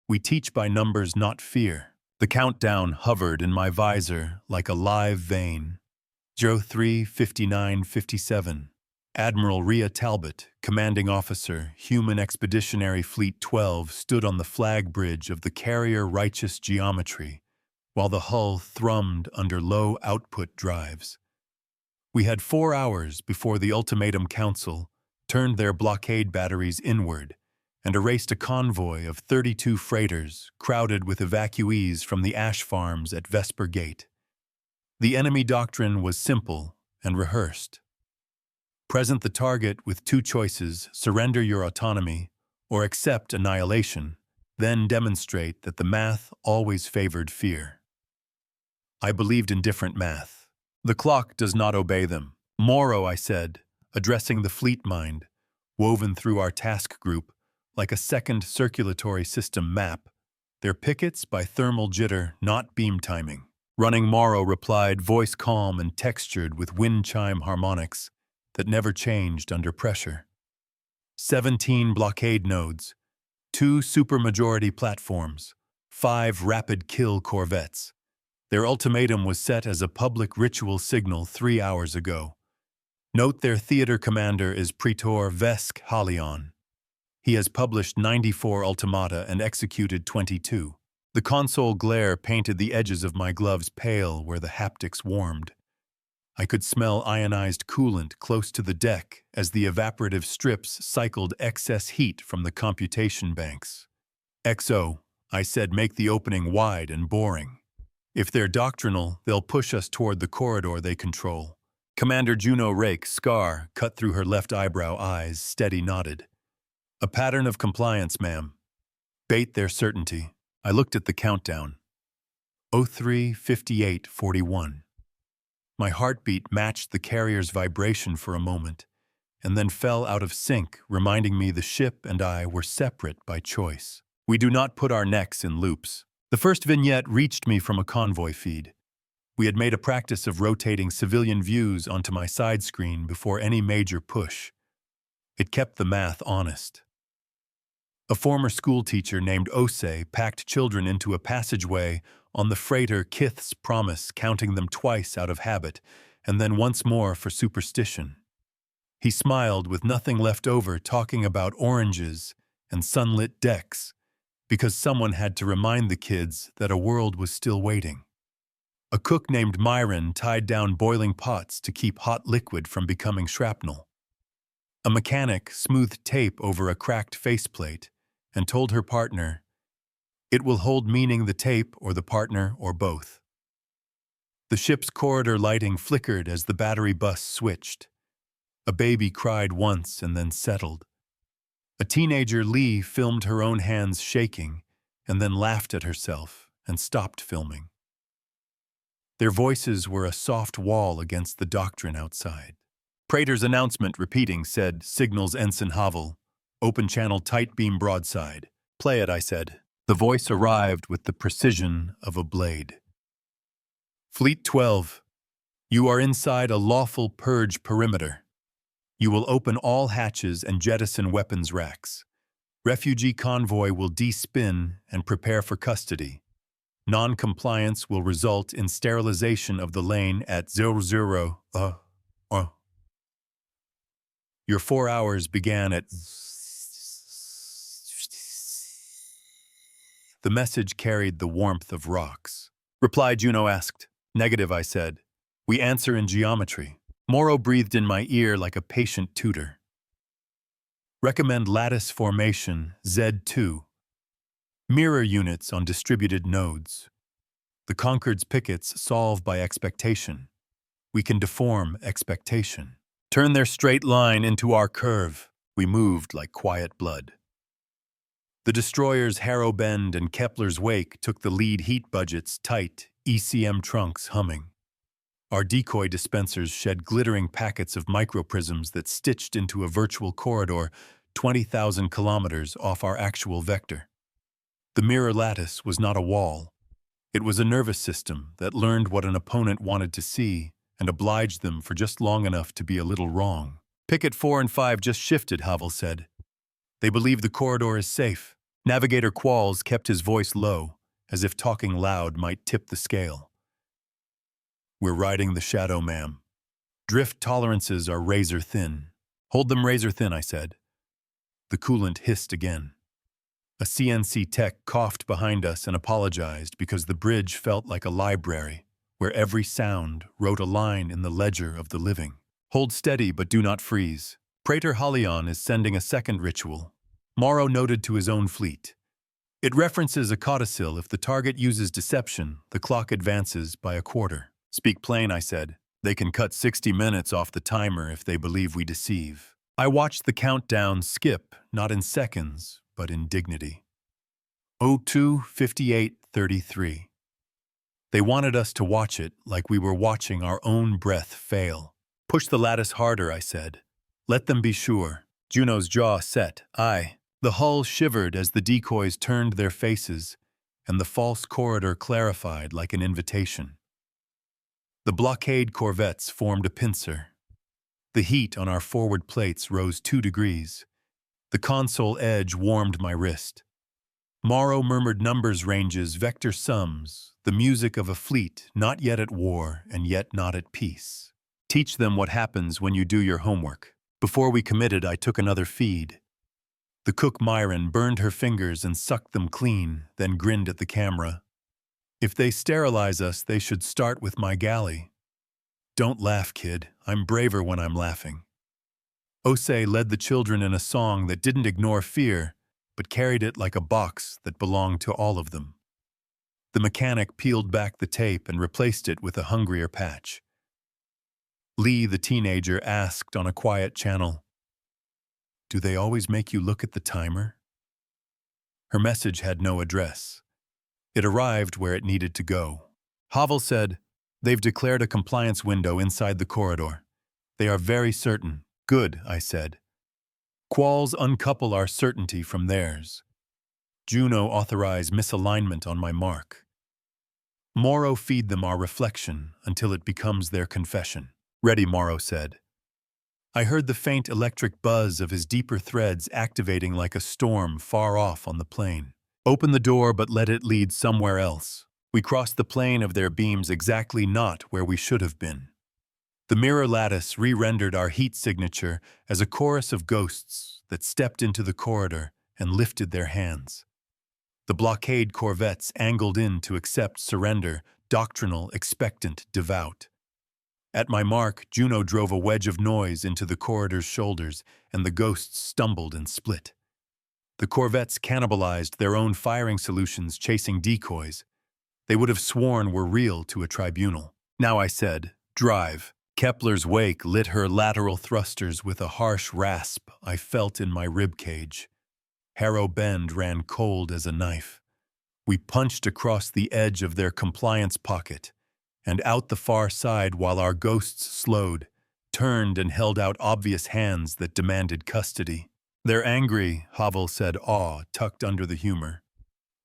We teach by numbers, not fear. The countdown hovered in my visor like a live vein. 03:59:57. Admiral Rhea Talbot, Commanding Officer, Human Expeditionary Fleet 12, stood on the flag bridge of the carrier Righteous Geometry, while the hull thrummed under low-output drives. We had 4 hours before the Ultimatum Council turned their blockade batteries inward and erased a convoy of 32 freighters crowded with evacuees from the ash farms at Vesper Gate. The enemy doctrine was simple and rehearsed. Present the target with 2 choices: surrender your autonomy or accept annihilation, then demonstrate that the math always favored fear. I believed in different math. The clock does not obey them. Morrow, I said, addressing the fleet mind, woven through our task group like a second circulatory system map, their pickets by thermal jitter, not beam timing. Running Morrow replied, voice calm and textured with wind chime harmonics that never changed under pressure. 17 blockade nodes, 2 supermajority platforms, 5 rapid kill corvettes. Their ultimatum was set as a public ritual signal 3 hours ago. Note their theater commander is Praetor Vesk Halion. He has published 94 ultimata and executed 22. The console glare painted the edges of my gloves pale where the haptics warmed. I could smell ionized coolant close to the deck as the evaporative strips cycled excess heat from the computation banks. XO, I said, make the opening wide and boring. If they're doctrinal, they'll push us toward the corridor they control. Commander Juno Rake, scar cut through her left eyebrow, eyes steady nodded. A pattern of compliance, ma'am. Bait their certainty. I looked at the countdown. 03:58:41. My heartbeat matched the carrier's vibration for a moment, and then fell out of sync, reminding me the ship and I were separate by choice. We do not put our necks in loops. The first vignette reached me from a convoy feed. We had made a practice of rotating civilian views onto my side screen before any major push. It kept the math honest. A former schoolteacher named Osei packed children into a passageway on the freighter Kith's Promise, counting them twice out of habit, and then once more for superstition. He smiled with nothing left over, talking about oranges and sunlit decks, because someone had to remind the kids that a world was still waiting. A cook named Myron tied down boiling pots to keep hot liquid from becoming shrapnel. A mechanic smoothed tape over a cracked faceplate and told her partner, "It will hold," meaning the tape or the partner or both. The ship's corridor lighting flickered as the battery bus switched. A baby cried once and then settled. A teenager, Lee, filmed her own hands shaking and then laughed at herself and stopped filming. Their voices were a soft wall against the doctrine outside. Praetor's announcement, repeating, said, "Signals Ensign Havel. Open channel tight beam broadside." "Play it," I said. The voice arrived with the precision of a blade. "Fleet 12, you are inside a lawful purge perimeter. You will open all hatches and jettison weapons racks. Refugee convoy will de-spin and prepare for custody. Non-compliance will result in sterilization of the lane at 00. Your 4 hours began at..." The message carried the warmth of rocks. "Reply," Juno asked. "Negative," I said. "We answer in geometry." Morrow breathed in my ear like a patient tutor. "Recommend lattice formation, Z2. Mirror units on distributed nodes. The Concord's pickets solve by expectation. We can deform expectation. Turn their straight line into our curve." We moved like quiet blood. The destroyers Harrow Bend and Kepler's Wake took the lead heat budgets tight, ECM trunks humming. Our decoy dispensers shed glittering packets of microprisms that stitched into a virtual corridor 20,000 kilometers off our actual vector. The mirror lattice was not a wall. It was a nervous system that learned what an opponent wanted to see and obliged them for just long enough to be a little wrong. "Picket 4 and 5 just shifted," Havel said. "They believe the corridor is safe. Navigator Qualls kept his voice low, as if talking loud might tip the scale. We're riding the shadow, ma'am. Drift tolerances are razor thin. Hold them razor thin, I said. The coolant hissed again. A CNC tech coughed behind us and apologized because the bridge felt like a library, where every sound wrote a line in the ledger of the living. Hold steady, but do not freeze. Praetor Halion is sending a second ritual. Morrow noted to his own fleet. It references a codicil. If the target uses deception, the clock advances by a quarter. Speak plain, I said. They can cut 60 minutes off the timer if they believe we deceive. I watched the countdown skip, not in seconds, but in dignity. 02:58:33. They wanted us to watch it like we were watching our own breath fail. Push the lattice harder, I said. Let them be sure. Juno's jaw set. The hull shivered as the decoys turned their faces, and the false corridor clarified like an invitation. The blockade corvettes formed a pincer. The heat on our forward plates rose 2 degrees. The console edge warmed my wrist. Morrow murmured numbers ranges, vector sums, the music of a fleet not yet at war and yet not at peace. Teach them what happens when you do your homework. Before we committed, I took another feed. The cook Myron burned her fingers and sucked them clean, then grinned at the camera. If they sterilize us, they should start with my galley. Don't laugh, kid. I'm braver when I'm laughing. Osei led the children in a song that didn't ignore fear, but carried it like a box that belonged to all of them. The mechanic peeled back the tape and replaced it with a hungrier patch. Lee, the teenager, asked on a quiet channel, "Do they always make you look at the timer?" Her message had no address. It arrived where it needed to go. Havel said, "They've declared a compliance window inside the corridor. They are very certain." "Good," I said. "Qualls uncouple our certainty from theirs." Juno authorized misalignment on my mark. Morrow feed them our reflection until it becomes their confession. "Ready," Morrow said. I heard the faint electric buzz of his deeper threads activating like a storm far off on the plane. Open the door, but let it lead somewhere else. We crossed the plane of their beams exactly not where we should have been. The mirror lattice re-rendered our heat signature as a chorus of ghosts that stepped into the corridor and lifted their hands. The blockade corvettes angled in to accept surrender, doctrinal, expectant, devout. At my mark, Juno drove a wedge of noise into the corridor's shoulders, and the ghosts stumbled and split. The corvettes cannibalized their own firing solutions, chasing decoys. They would have sworn were real to a tribunal. Now I said, "Drive." Kepler's wake lit her lateral thrusters with a harsh rasp I felt in my ribcage. Harrow Bend ran cold as a knife. We punched across the edge of their compliance pocket and out the far side while our ghosts slowed, turned and held out obvious hands that demanded custody. "They're angry," Havel said, awe tucked under the humor.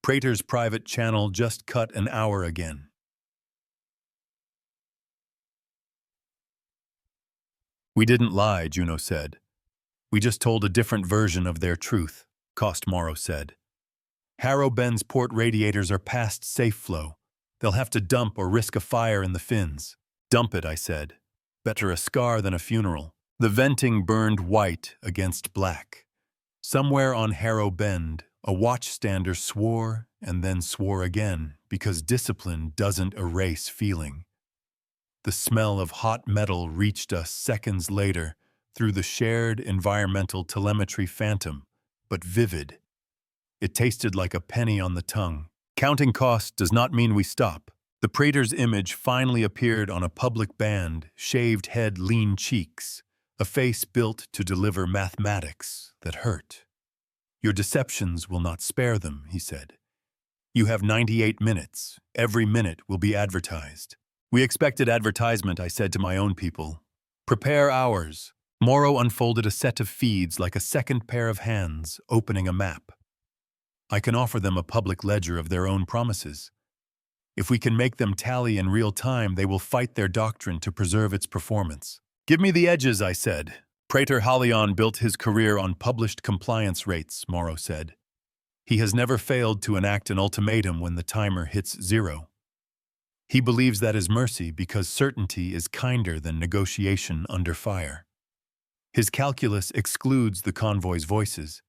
Praetor's private channel just cut an hour again. "We didn't lie," Juno said. "We just told a different version of their truth," Cost Morrow said. "Harrow Bend's port radiators are past safe flow. They'll have to dump or risk a fire in the fins." "Dump it," I said. "Better a scar than a funeral." The venting burned white against black. Somewhere on Harrow Bend, a watchstander swore and then swore again because discipline doesn't erase feeling. The smell of hot metal reached us seconds later through the shared environmental telemetry phantom, but vivid. It tasted like a penny on the tongue. Counting cost does not mean we stop. The Praetor's image finally appeared on a public band, shaved head, lean cheeks, a face built to deliver mathematics that hurt. "Your deceptions will not spare them," he said. "You have 98 minutes. Every minute will be advertised." "We expected advertisement," I said to my own people. "Prepare ours." Morrow unfolded a set of feeds like a second pair of hands opening a map. I can offer them a public ledger of their own promises. If we can make them tally in real time, they will fight their doctrine to preserve its performance. "Give me the edges," I said. Praetor Halion built his career on published compliance rates, Morrow said. He has never failed to enact an ultimatum when the timer hits 0. He believes that is mercy because certainty is kinder than negotiation under fire. His calculus excludes the convoy's voices.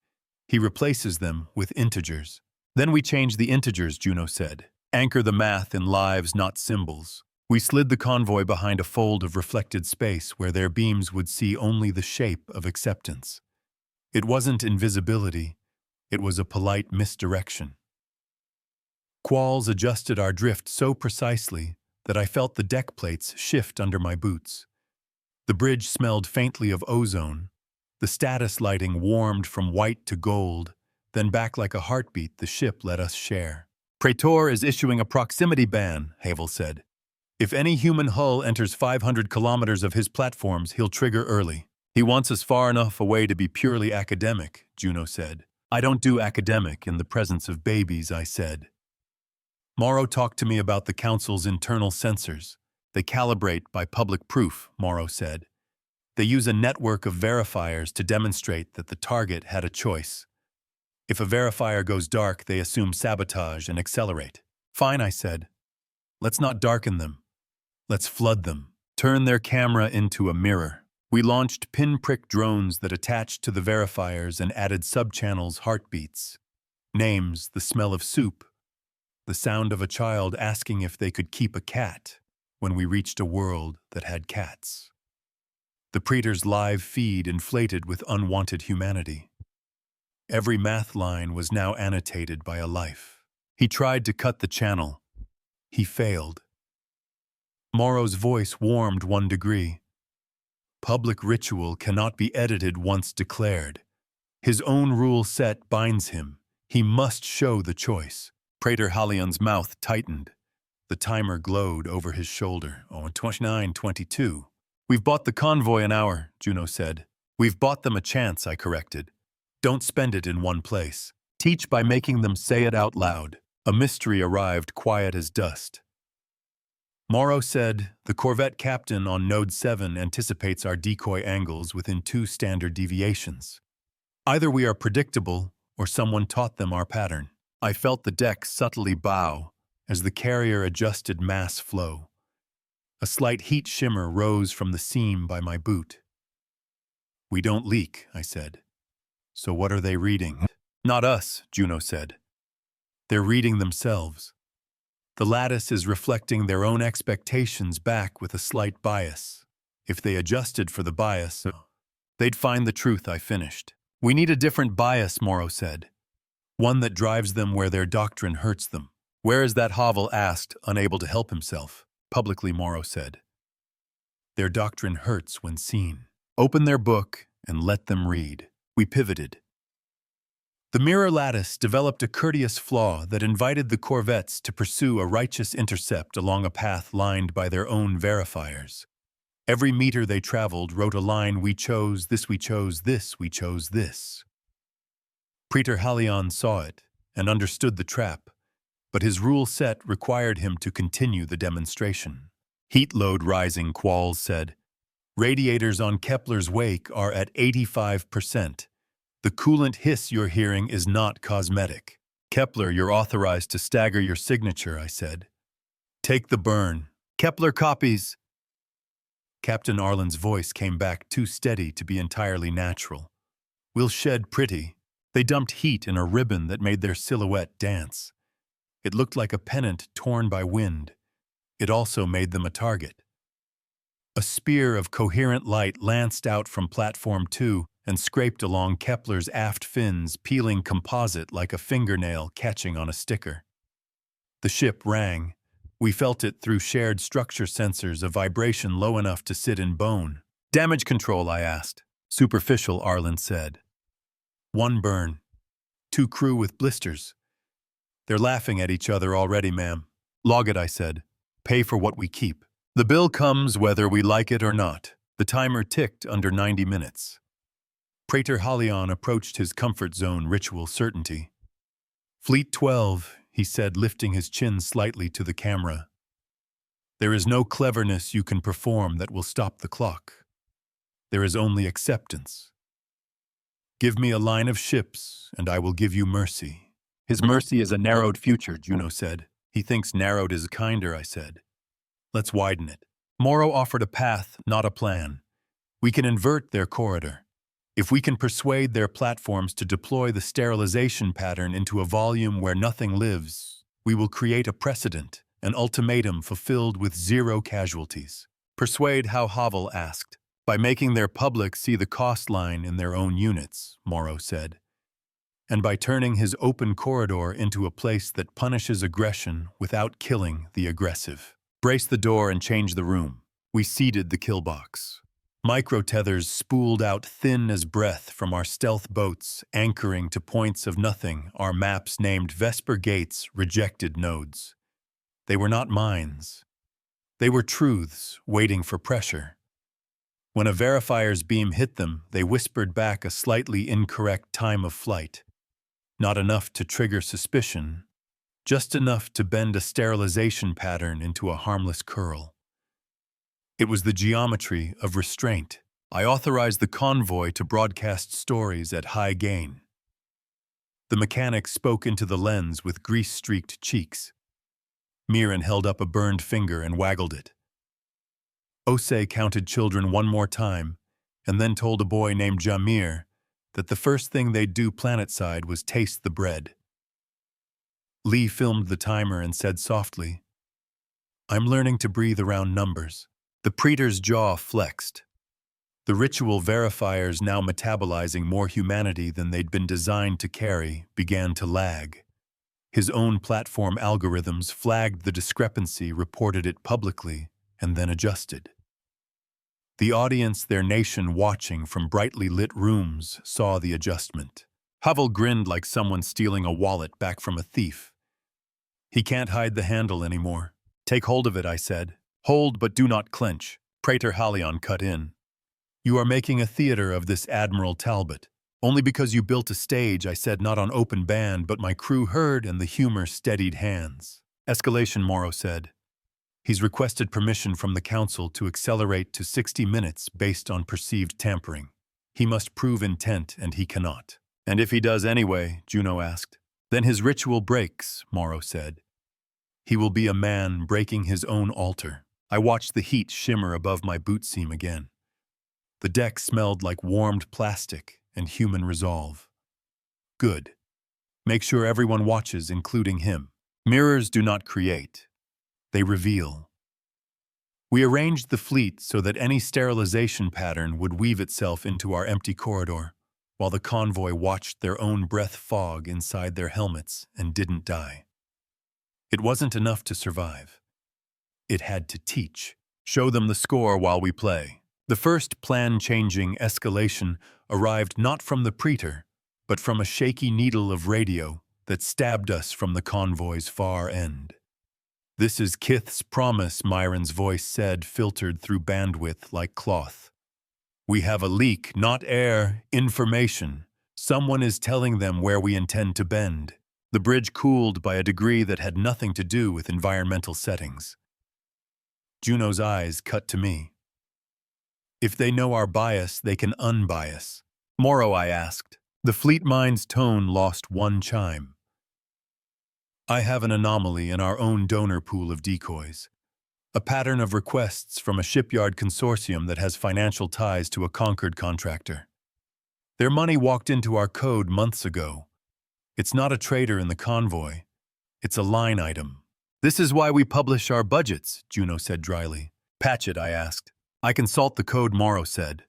He replaces them with integers. Then we change the integers, Juno said. Anchor the math in lives, not symbols. We slid the convoy behind a fold of reflected space where their beams would see only the shape of acceptance. It wasn't invisibility. It was a polite misdirection. Qualls adjusted our drift so precisely that I felt the deck plates shift under my boots. The bridge smelled faintly of ozone. The status lighting warmed from white to gold, then back like a heartbeat the ship let us share. Praetor is issuing a proximity ban, Havel said. If any human hull enters 500 kilometers of his platforms, he'll trigger early. He wants us far enough away to be purely academic, Juno said. I don't do academic in the presence of babies, I said. Morrow talked to me about the Council's internal sensors. They calibrate by public proof, Morrow said. They use a network of verifiers to demonstrate that the target had a choice. If a verifier goes dark, they assume sabotage and accelerate. Fine, I said. Let's not darken them. Let's flood them. Turn their camera into a mirror. We launched pinprick drones that attached to the verifiers and added subchannels heartbeats. Names, the smell of soup. The sound of a child asking if they could keep a cat when we reached a world that had cats. The Praetor's live feed inflated with unwanted humanity. Every math line was now annotated by a life. He tried to cut the channel. He failed. Morrow's voice warmed 1 degree. Public ritual cannot be edited once declared. His own rule set binds him. He must show the choice. Praetor Halion's mouth tightened. The timer glowed over his shoulder. 29:22. We've bought the convoy an hour, Juno said. We've bought them a chance, I corrected. Don't spend it in one place. Teach by making them say it out loud. A mystery arrived quiet as dust. Morrow said, the Corvette captain on Node 7 anticipates our decoy angles within 2 standard deviations. Either we are predictable, or someone taught them our pattern. I felt the deck subtly bow as the carrier adjusted mass flow. A slight heat shimmer rose from the seam by my boot. We don't leak, I said. So what are they reading? Not us, Juno said. They're reading themselves. The lattice is reflecting their own expectations back with a slight bias. If they adjusted for the bias, they'd find the truth, I finished. We need a different bias, Morrow said. One that drives them where their doctrine hurts them. Where is that, Havel asked, unable to help himself. Publicly, Morrow said. Their doctrine hurts when seen. Open their book and let them read. We pivoted. The mirror lattice developed a courteous flaw that invited the corvettes to pursue a righteous intercept along a path lined by their own verifiers. Every meter they traveled wrote a line, we chose, this we chose, this we chose, this. Praetor Halion saw it and understood the trap, but his rule set required him to continue the demonstration. Heat load rising, Qualls said. Radiators on Kepler's wake are at 85%. The coolant hiss you're hearing is not cosmetic. Kepler, you're authorized to stagger your signature, I said. Take the burn. Kepler copies. Captain Arlen's voice came back too steady to be entirely natural. We'll shed pretty. They dumped heat in a ribbon that made their silhouette dance. It looked like a pennant torn by wind. It also made them a target. A spear of coherent light lanced out from Platform 2 and scraped along Kepler's aft fins, peeling composite like a fingernail catching on a sticker. The ship rang. We felt it through shared structure sensors, a vibration low enough to sit in bone. Damage control, I asked. Superficial, Arlen said. 1 burn. 2 crew with blisters. They're laughing at each other already, ma'am. Log it, I said. Pay for what we keep. The bill comes whether we like it or not. The timer ticked under 90 minutes. Praetor Halion approached his comfort zone ritual certainty. Fleet 12, he said, lifting his chin slightly to the camera. There is no cleverness you can perform that will stop the clock. There is only acceptance. Give me a line of ships, and I will give you mercy. His mercy is a narrowed future, Juno said. He thinks narrowed is kinder, I said. Let's widen it. Morrow offered a path, not a plan. We can invert their corridor. If we can persuade their platforms to deploy the sterilization pattern into a volume where nothing lives, we will create a precedent, an ultimatum fulfilled with zero casualties. Persuade how Havel asked. By making their public see the cost line in their own units, Morrow said. And by turning his open corridor into a place that punishes aggression without killing the aggressive. Brace the door and change the room. We seeded the kill box. Micro-tethers spooled out thin as breath from our stealth boats, anchoring to points of nothing, our maps named Vesper Gates, rejected nodes. They were not mines. They were truths waiting for pressure. When a verifier's beam hit them, they whispered back a slightly incorrect time of flight. Not enough to trigger suspicion, just enough to bend a sterilization pattern into a harmless curl. It was the geometry of restraint. I authorized the convoy to broadcast stories at high gain. The mechanic spoke into the lens with grease-streaked cheeks. Miran held up a burned finger and waggled it. Osei counted children one more time, and then told a boy named Jamir that the first thing they'd do planetside was taste the bread. Lee filmed the timer and said softly, "I'm learning to breathe around numbers." The Praetor's jaw flexed. The ritual verifiers, now metabolizing more humanity than they'd been designed to carry, began to lag. His own platform algorithms flagged the discrepancy, reported it publicly, and then adjusted. The audience, their nation watching from brightly lit rooms, saw the adjustment. Havel grinned like someone stealing a wallet back from a thief. He can't hide the handle anymore. Take hold of it, I said. Hold, but do not clench. Praetor Halion cut in. You are making a theater of this Admiral Talbot. Only because you built a stage, I said, not on open band, but my crew heard and the humor steadied hands. Escalation, Morrow said. He's requested permission from the Council to accelerate to 60 minutes based on perceived tampering. He must prove intent, and he cannot. And if he does anyway, Juno asked. Then his ritual breaks, Morrow said. He will be a man breaking his own altar. I watched the heat shimmer above my boot seam again. The deck smelled like warmed plastic and human resolve. Good. Make sure everyone watches, including him. Mirrors do not create. They reveal. We arranged the fleet so that any sterilization pattern would weave itself into our empty corridor, while the convoy watched their own breath fog inside their helmets and didn't die. It wasn't enough to survive. It had to teach. Show them the score while we play. The first plan-changing escalation arrived not from the Praetor, but from a shaky needle of radio that stabbed us from the convoy's far end. This is Kith's promise, Myron's voice said, filtered through bandwidth like cloth. We have a leak, not air, information. Someone is telling them where we intend to bend. The bridge cooled by a degree that had nothing to do with environmental settings. Juno's eyes cut to me. If they know our bias, they can unbias. Morrow, I asked. The fleet mind's tone lost one chime. I have an anomaly in our own donor pool of decoys. A pattern of requests from a shipyard consortium that has financial ties to a conquered contractor. Their money walked into our code months ago. It's not a trader in the convoy. It's a line item. This is why we publish our budgets, Juno said dryly. Patch it, I asked. I can salt the code, Morrow said.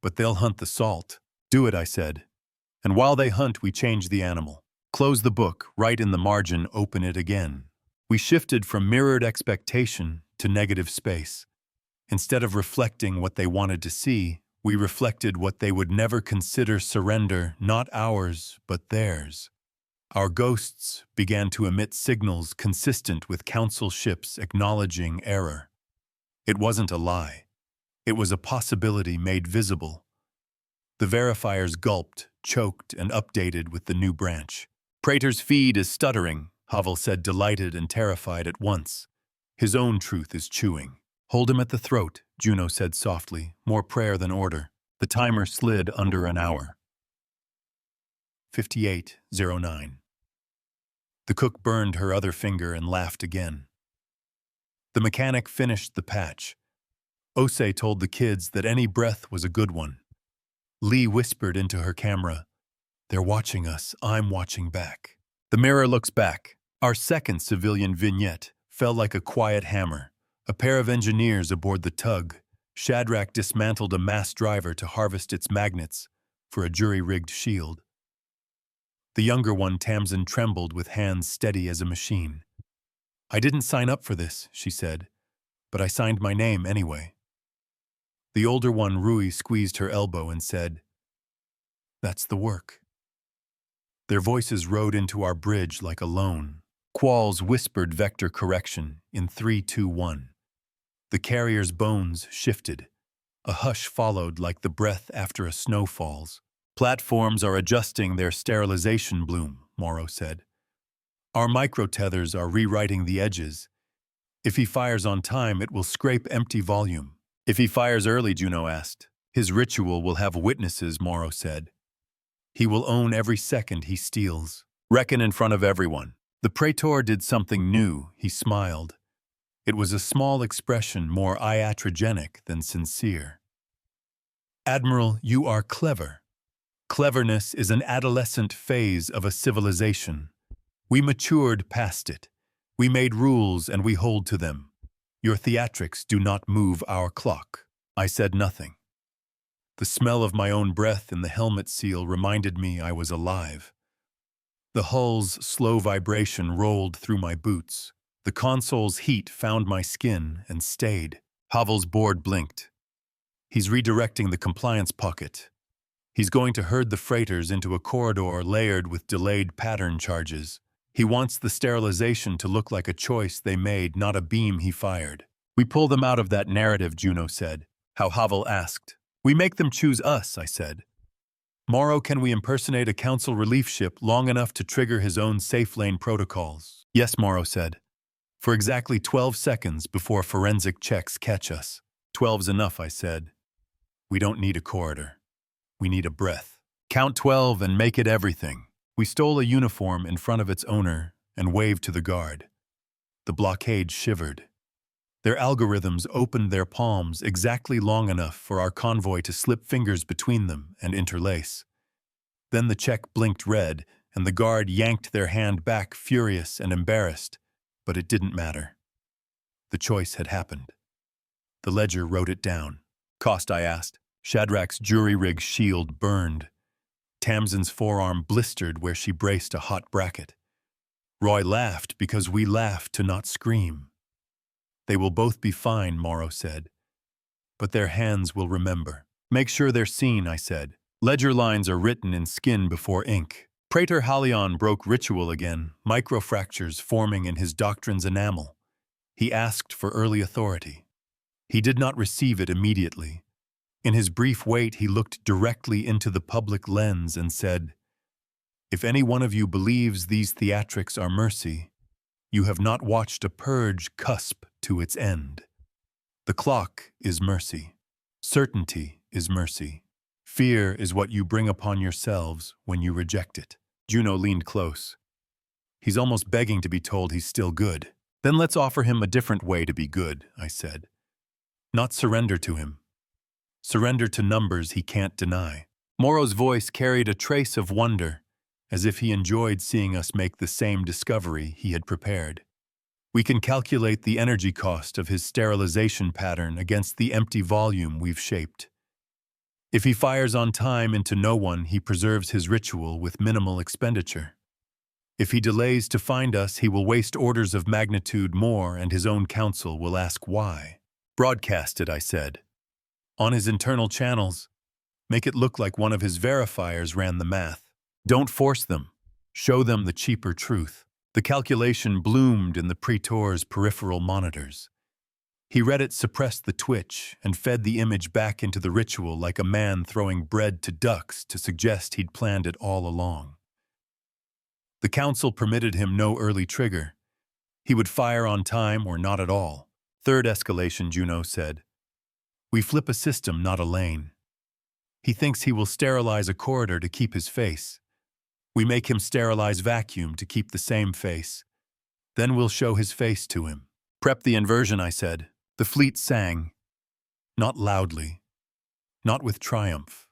But they'll hunt the salt. Do it, I said. And while they hunt, we change the animal. Close the book, write in the margin, open it again. We shifted from mirrored expectation to negative space. Instead of reflecting what they wanted to see, we reflected what they would never consider surrender, not ours, but theirs. Our ghosts began to emit signals consistent with council ships acknowledging error. It wasn't a lie. It was a possibility made visible. The verifiers gulped, choked, and updated with the new branch. Praetor's feed is stuttering, Havel said, delighted and terrified at once. His own truth is chewing. Hold him at the throat, Juno said softly, more prayer than order. The timer slid under an hour. 58:09. The cook burned her other finger and laughed again. The mechanic finished the patch. Osei told the kids that any breath was a good one. Lee whispered into her camera, "They're watching us, I'm watching back." The mirror looks back. Our second civilian vignette fell like a quiet hammer. A pair of engineers aboard the tug. Shadrach dismantled a mass driver to harvest its magnets for a jury-rigged shield. The younger one, Tamsin, trembled with hands steady as a machine. "I didn't sign up for this," she said, "but I signed my name anyway." The older one, Rui, squeezed her elbow and said, "That's the work." Their voices rode into our bridge like a loan. Qualls whispered vector correction in 3, 2, 1. The carrier's bones shifted. A hush followed like the breath after a snow falls. "Platforms are adjusting their sterilization bloom," Morrow said. "Our microtethers are rewriting the edges. If he fires on time, it will scrape empty volume." "If he fires early," Juno asked. "His ritual will have witnesses," Morrow said. "He will own every second he steals. Reckon in front of everyone." The praetor did something new. He smiled. It was a small expression, more iatrogenic than sincere. "Admiral, you are clever. Cleverness is an adolescent phase of a civilization. We matured past it. We made rules and we hold to them. Your theatrics do not move our clock." I said nothing. The smell of my own breath in the helmet seal reminded me I was alive. The hull's slow vibration rolled through my boots. The console's heat found my skin and stayed. Havel's board blinked. "He's redirecting the compliance pocket. He's going to herd the freighters into a corridor layered with delayed pattern charges. He wants the sterilization to look like a choice they made, not a beam he fired." "We pull them out of that narrative," Juno said. How Havel asked. "We make them choose us," I said. "Morrow, can we impersonate a council relief ship long enough to trigger his own safe lane protocols?" "Yes," Morrow said. "For exactly 12 seconds before forensic checks catch us." "12's enough," I said. "We don't need a corridor. We need a breath. Count 12 and make it everything." We stole a uniform in front of its owner and waved to the guard. The blockade shivered. Their algorithms opened their palms exactly long enough for our convoy to slip fingers between them and interlace. Then the check blinked red, and the guard yanked their hand back, furious and embarrassed, but it didn't matter. The choice had happened. The ledger wrote it down. "Cost?" I asked. Shadrach's jury-rig shield burned. Tamsin's forearm blistered where she braced a hot bracket. Roy laughed because we laughed to not scream. "They will both be fine," Morrow said. "But their hands will remember." "Make sure they're seen," I said. "Ledger lines are written in skin before ink." Praetor Halion broke ritual again, microfractures forming in his doctrine's enamel. He asked for early authority. He did not receive it immediately. In his brief wait, he looked directly into the public lens and said, "If any one of you believes these theatrics are mercy, you have not watched a purge cusp to its end. The clock is mercy. Certainty is mercy. Fear is what you bring upon yourselves when you reject it." Juno leaned close. "He's almost begging to be told he's still good." "Then let's offer him a different way to be good," I said. "Not surrender to him. Surrender to numbers he can't deny." Morrow's voice carried a trace of wonder, as if he enjoyed seeing us make the same discovery he had prepared. "We can calculate the energy cost of his sterilization pattern against the empty volume we've shaped. If he fires on time into no one, he preserves his ritual with minimal expenditure. If he delays to find us, he will waste orders of magnitude more, and his own council will ask why." "Broadcast it," I said. "On his internal channels. Make it look like one of his verifiers ran the math. Don't force them. Show them the cheaper truth." The calculation bloomed in the praetor's peripheral monitors. He read it, suppressed the twitch, and fed the image back into the ritual like a man throwing bread to ducks to suggest he'd planned it all along. The council permitted him no early trigger. He would fire on time or not at all. "Third escalation," Juno said. "We flip a system, not a lane. He thinks he will sterilize a corridor to keep his face. We make him sterilize vacuum to keep the same face. Then we'll show his face to him. Prep the inversion, I said. The fleet sang. Not loudly. Not with triumph.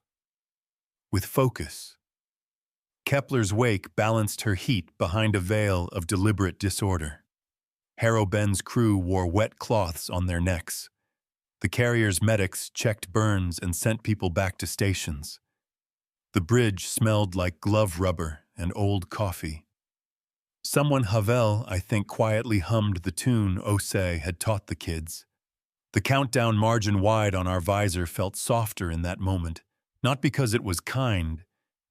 With focus. Kepler's wake balanced her heat behind a veil of deliberate disorder. Harrow Ben's crew wore wet cloths on their necks. The carrier's medics checked burns and sent people back to stations. The bridge smelled like glove rubber and old coffee. Someone Havel, I think, quietly hummed the tune Osei had taught the kids. The countdown margin wide on our visor felt softer in that moment, not because it was kind,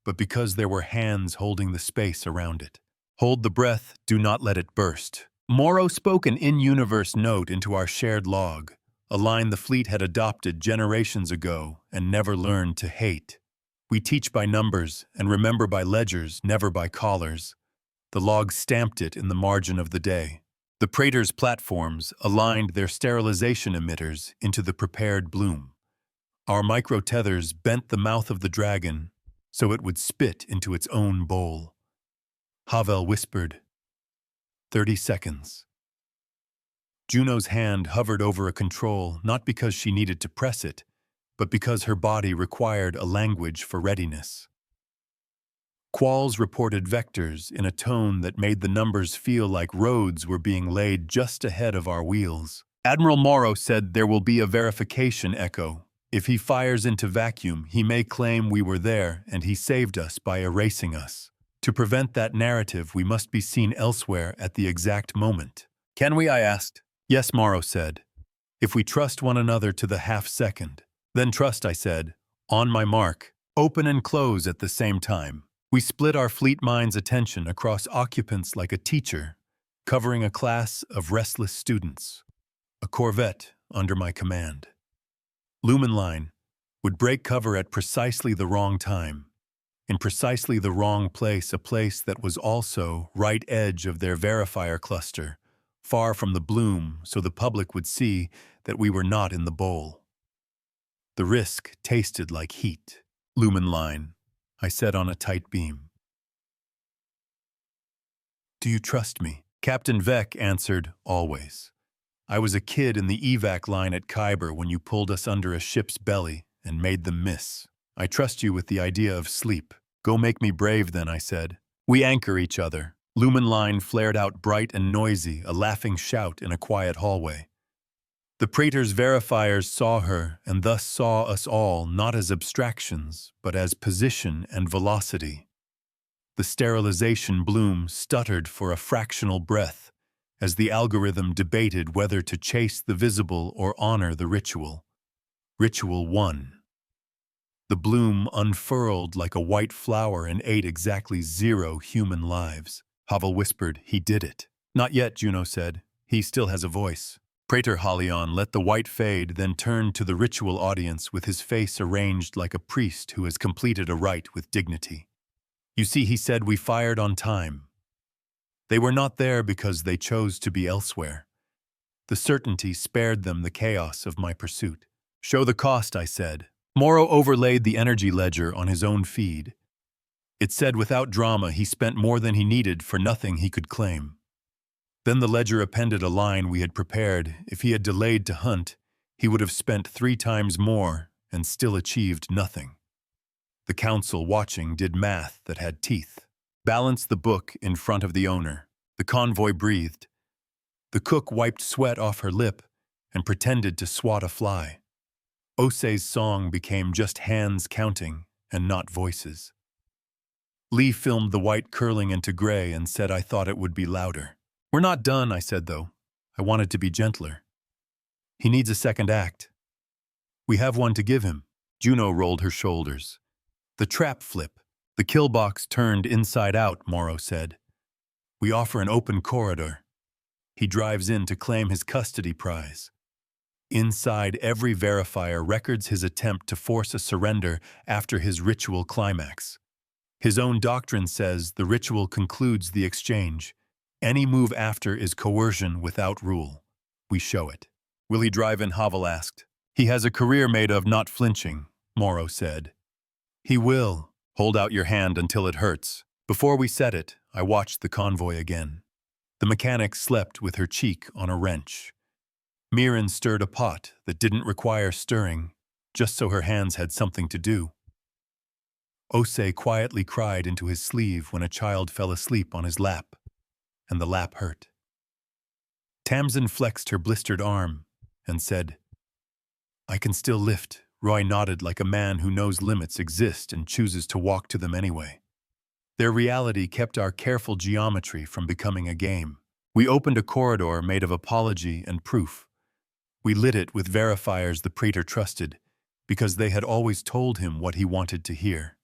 but because there were hands holding the space around it. Hold the breath, do not let it burst. Morrow spoke an in-universe note into our shared log, a line the fleet had adopted generations ago and never learned to hate. We teach by numbers and remember by ledgers, never by collars. The log stamped it in the margin of the day. The Praetor's platforms aligned their sterilization emitters into the prepared bloom. Our micro-tethers bent the mouth of the dragon so it would spit into its own bowl. Havel whispered, 30 seconds. Juno's hand hovered over a control not because she needed to press it, but because her body required a language for readiness. Qualls reported vectors in a tone that made the numbers feel like roads were being laid just ahead of our wheels. Admiral Morrow said there will be a verification echo. If he fires into vacuum, he may claim we were there and he saved us by erasing us. To prevent that narrative, we must be seen elsewhere at the exact moment. Can we? I asked. Yes, Morrow said. If we trust one another to the half-second. Then trust, I said. On my mark. Open and close at the same time. We split our fleet mind's attention across occupants like a teacher, covering a class of restless students. A corvette under my command. Lumen line would break cover at precisely the wrong time, in precisely the wrong place, a place that was also right edge of their verifier cluster, far from the bloom so the public would see that we were not in the bowl. The risk tasted like heat. Lumen line, I said on a tight beam. Do you trust me? Captain Vec answered, always. I was a kid in the evac line at Kyber when you pulled us under a ship's belly and made them miss. I trust you with the idea of sleep. Go make me brave then, I said. We anchor each other. Lumen line flared out bright and noisy, a laughing shout in a quiet hallway. The Praetor's verifiers saw her and thus saw us all not as abstractions, but as position and velocity. The sterilization bloom stuttered for a fractional breath as the algorithm debated whether to chase the visible or honor the ritual. Ritual won. The bloom unfurled like a white flower and ate exactly 0 human lives. Havel whispered, he did it. Not yet, Juno said. He still has a voice. Praetor Halion let the white fade, then turned to the ritual audience with his face arranged like a priest who has completed a rite with dignity. You see, he said, we fired on time. They were not there because they chose to be elsewhere. The certainty spared them the chaos of my pursuit. Show the cost, I said. Morrow overlaid the energy ledger on his own feed. It said without drama he spent more than he needed for nothing he could claim. Then the ledger appended a line we had prepared. If he had delayed to hunt, he would have spent 3 times more and still achieved nothing. The council watching did math that had teeth. Balanced the book in front of the owner. The convoy breathed. The cook wiped sweat off her lip and pretended to swat a fly. Osei's song became just hands counting and not voices. Lee filmed the white curling into gray and said I thought it would be louder. We're not done, I said, though. I wanted to be gentler. He needs a second act. We have one to give him. Juno rolled her shoulders. The trap flip. The kill box turned inside out, Morrow said. We offer an open corridor. He drives in to claim his custody prize. Inside, every verifier records his attempt to force a surrender after his ritual climax. His own doctrine says the ritual concludes the exchange. Any move after is coercion without rule. We show it. Will he drive in? Havel asked. He has a career made of not flinching, Morrow said. He will. Hold out your hand until it hurts. Before we set it, I watched the convoy again. The mechanic slept with her cheek on a wrench. Mirren stirred a pot that didn't require stirring, just so her hands had something to do. Osei quietly cried into his sleeve when a child fell asleep on his lap, and the lap hurt. Tamsin flexed her blistered arm and said, "I can still lift." Roy nodded like a man who knows limits exist and chooses to walk to them anyway. Their reality kept our careful geometry from becoming a game. We opened a corridor made of apology and proof. We lit it with verifiers the praetor trusted, because they had always told him what he wanted to hear.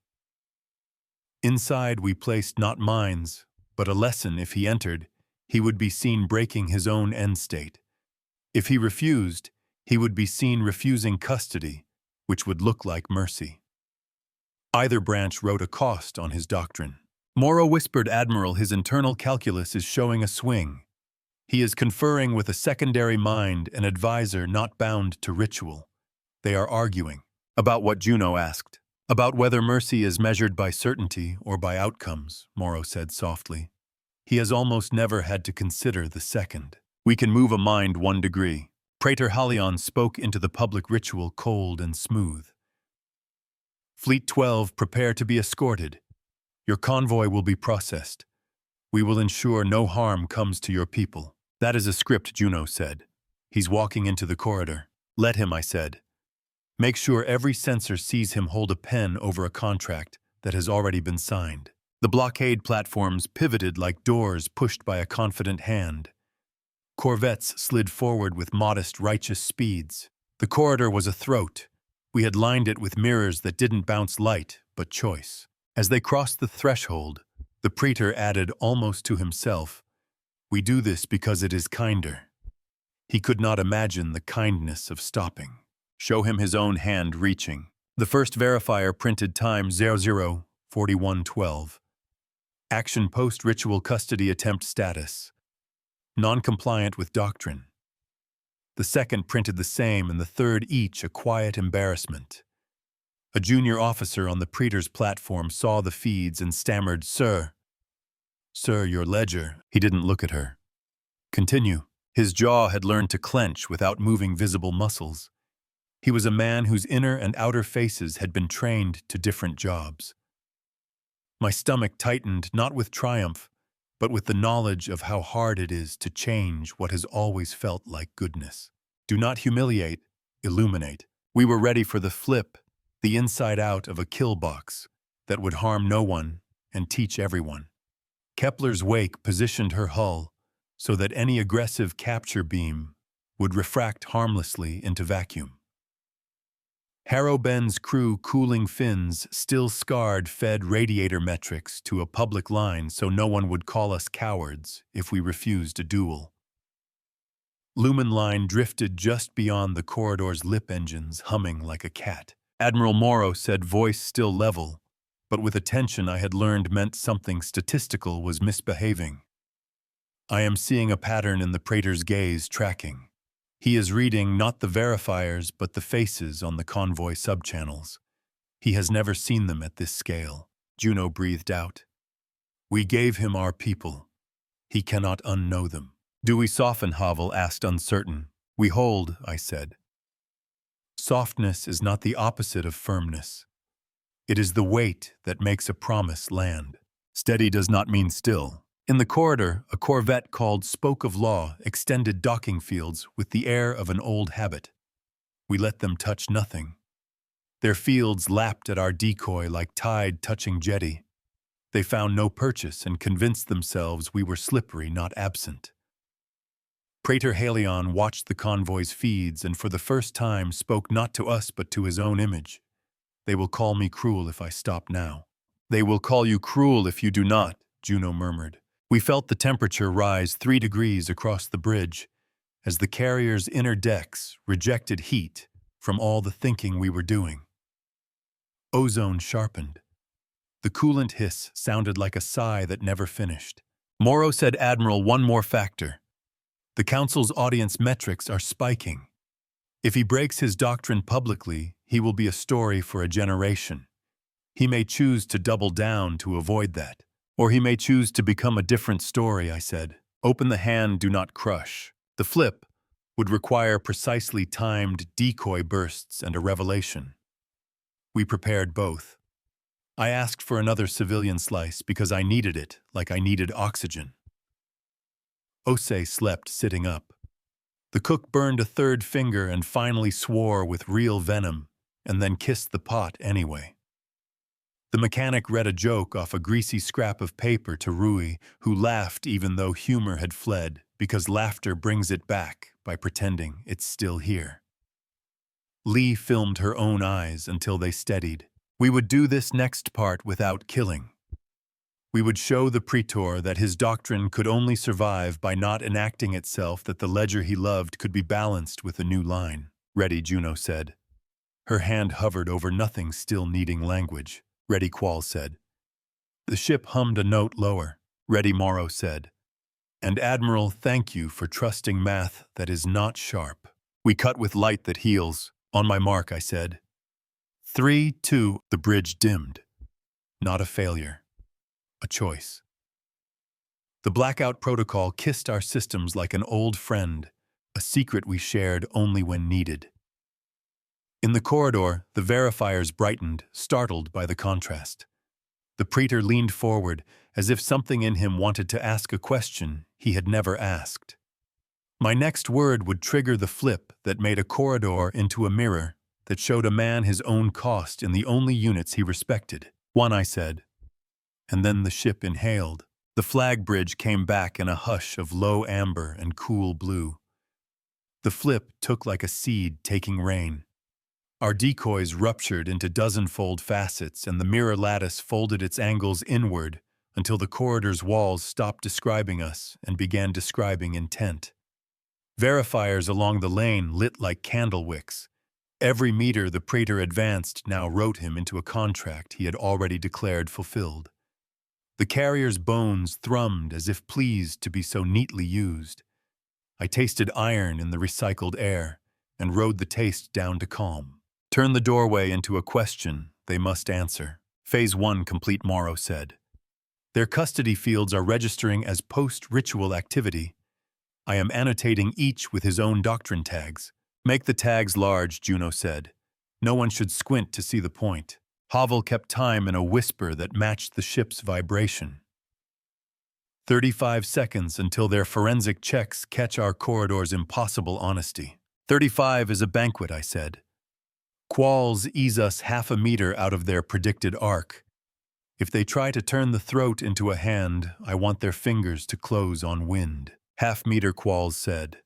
Inside we placed not mines, but a lesson. If he entered, he would be seen breaking his own end state. If he refused, he would be seen refusing custody, which would look like mercy. Either branch wrote a cost on his doctrine. Morrow whispered Admiral his internal calculus is showing a swing. He is conferring with a secondary mind, an advisor not bound to ritual. They are arguing. About what? Juno asked. About whether mercy is measured by certainty or by outcomes, Morrow said softly. He has almost never had to consider the second. We can move a mind 1 degree. Praetor Halion spoke into the public ritual cold and smooth. Fleet 12, prepare to be escorted. Your convoy will be processed. We will ensure no harm comes to your people. That is a script, Juno said. He's walking into the corridor. Let him, I said. Make sure every sensor sees him hold a pen over a contract that has already been signed. The blockade platforms pivoted like doors pushed by a confident hand. Corvettes slid forward with modest, righteous speeds. The corridor was a throat. We had lined it with mirrors that didn't bounce light, but choice. As they crossed the threshold, the praetor added almost to himself, "We do this because it is kinder." He could not imagine the kindness of stopping. Show him his own hand reaching. The first verifier printed time 004112. Action post-ritual custody attempt status. Non-compliant with doctrine. The second printed the same, and the third each a quiet embarrassment. A junior officer on the praetor's platform saw the feeds and stammered, "Sir, your ledger." He didn't look at her. Continue. His jaw had learned to clench without moving visible muscles. He was a man whose inner and outer faces had been trained to different jobs. My stomach tightened, not with triumph, but with the knowledge of how hard it is to change what has always felt like goodness. Do not humiliate, illuminate. We were ready for the flip, the inside out of a kill box that would harm no one and teach everyone. Kepler's wake positioned her hull so that any aggressive capture beam would refract harmlessly into vacuum. Harrow Ben's crew cooling fins still scarred fed radiator metrics to a public line so no one would call us cowards if we refused a duel. Lumen line drifted just beyond the corridor's lip engines, humming like a cat. Admiral Morrow said, voice still level, but with a tension I had learned meant something statistical was misbehaving. I am seeing a pattern in the praetor's gaze tracking. He is reading not the verifiers but the faces on the convoy subchannels. He has never seen them at this scale. Juno breathed out. We gave him our people. He cannot unknow them. Do we soften? Havel asked uncertain. We hold, I said. Softness is not the opposite of firmness. It is the weight that makes a promise land. Steady does not mean still. In the corridor, a corvette called Spoke of Law extended docking fields with the air of an old habit. We let them touch nothing. Their fields lapped at our decoy like tide touching jetty. They found no purchase and convinced themselves we were slippery, not absent. Praetor Halion watched the convoy's feeds and for the first time spoke not to us but to his own image. They will call me cruel if I stop now. They will call you cruel if you do not, Juno murmured. We felt the temperature rise 3 degrees across the bridge as the carrier's inner decks rejected heat from all the thinking we were doing. Ozone sharpened. The coolant hiss sounded like a sigh that never finished. Morrow said, Admiral, one more factor. The Council's audience metrics are spiking. If he breaks his doctrine publicly, he will be a story for a generation. He may choose to double down to avoid that. Or he may choose to become a different story, I said. Open the hand, do not crush. The flip would require precisely timed decoy bursts and a revelation. We prepared both. I asked for another civilian slice because I needed it like I needed oxygen. Osei slept sitting up. The cook burned a third finger and finally swore with real venom, and then kissed the pot anyway. The mechanic read a joke off a greasy scrap of paper to Rui, who laughed even though humor had fled, because laughter brings it back by pretending it's still here. Lee filmed her own eyes until they steadied. We would do this next part without killing. We would show the Praetor that his doctrine could only survive by not enacting itself, that the ledger he loved could be balanced with a new line. Ready, Juno said. Her hand hovered over nothing, still needing language. Ready, Qual said. The ship hummed a note lower. Ready, Morrow said. And Admiral, thank you for trusting math that is not sharp. We cut with light that heals. On my mark, I said. 3, 2, the bridge dimmed. Not a failure. A choice. The blackout protocol kissed our systems like an old friend, a secret we shared only when needed. In the corridor, the verifiers brightened, startled by the contrast. The Praetor leaned forward, as if something in him wanted to ask a question he had never asked. My next word would trigger the flip that made a corridor into a mirror that showed a man his own cost in the only units he respected. One, I said. And then the ship inhaled. The flag bridge came back in a hush of low amber and cool blue. The flip took like a seed taking rain. Our decoys ruptured into dozen-fold facets, and the mirror lattice folded its angles inward until the corridor's walls stopped describing us and began describing intent. Verifiers along the lane lit like candle wicks. Every meter the Praetor advanced now wrote him into a contract he had already declared fulfilled. The carrier's bones thrummed as if pleased to be so neatly used. I tasted iron in the recycled air and rode the taste down to calm. Turn the doorway into a question they must answer. Phase 1 complete, Morrow said. Their custody fields are registering as post-ritual activity. I am annotating each with his own doctrine tags. Make the tags large, Juno said. No one should squint to see the point. Havel kept time in a whisper that matched the ship's vibration. 35 seconds until their forensic checks catch our corridor's impossible honesty. 35 is a banquet, I said. Qualls ease us half a meter out of their predicted arc. If they try to turn the throat into a hand, I want their fingers to close on wind. Half-meter, Qualls said.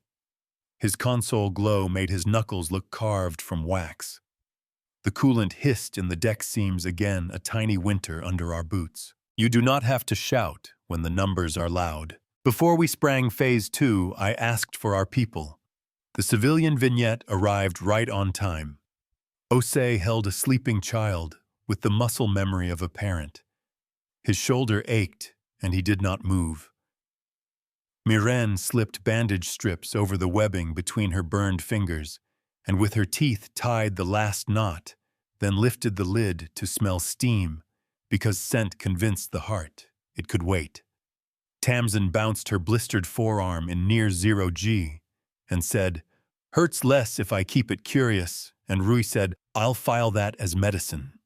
His console glow made his knuckles look carved from wax. The coolant hissed in the deck seams again, a tiny winter under our boots. You do not have to shout when the numbers are loud. Before we sprang Phase 2, I asked for our people. The civilian vignette arrived right on time. Osei held a sleeping child with the muscle memory of a parent. His shoulder ached, and he did not move. Miren slipped bandage strips over the webbing between her burned fingers, and with her teeth tied the last knot, then lifted the lid to smell steam, because scent convinced the heart it could wait. Tamsin bounced her blistered forearm in near 0G and said, "Hurts less if I keep it curious," and Rui said, "I'll file that as medicine."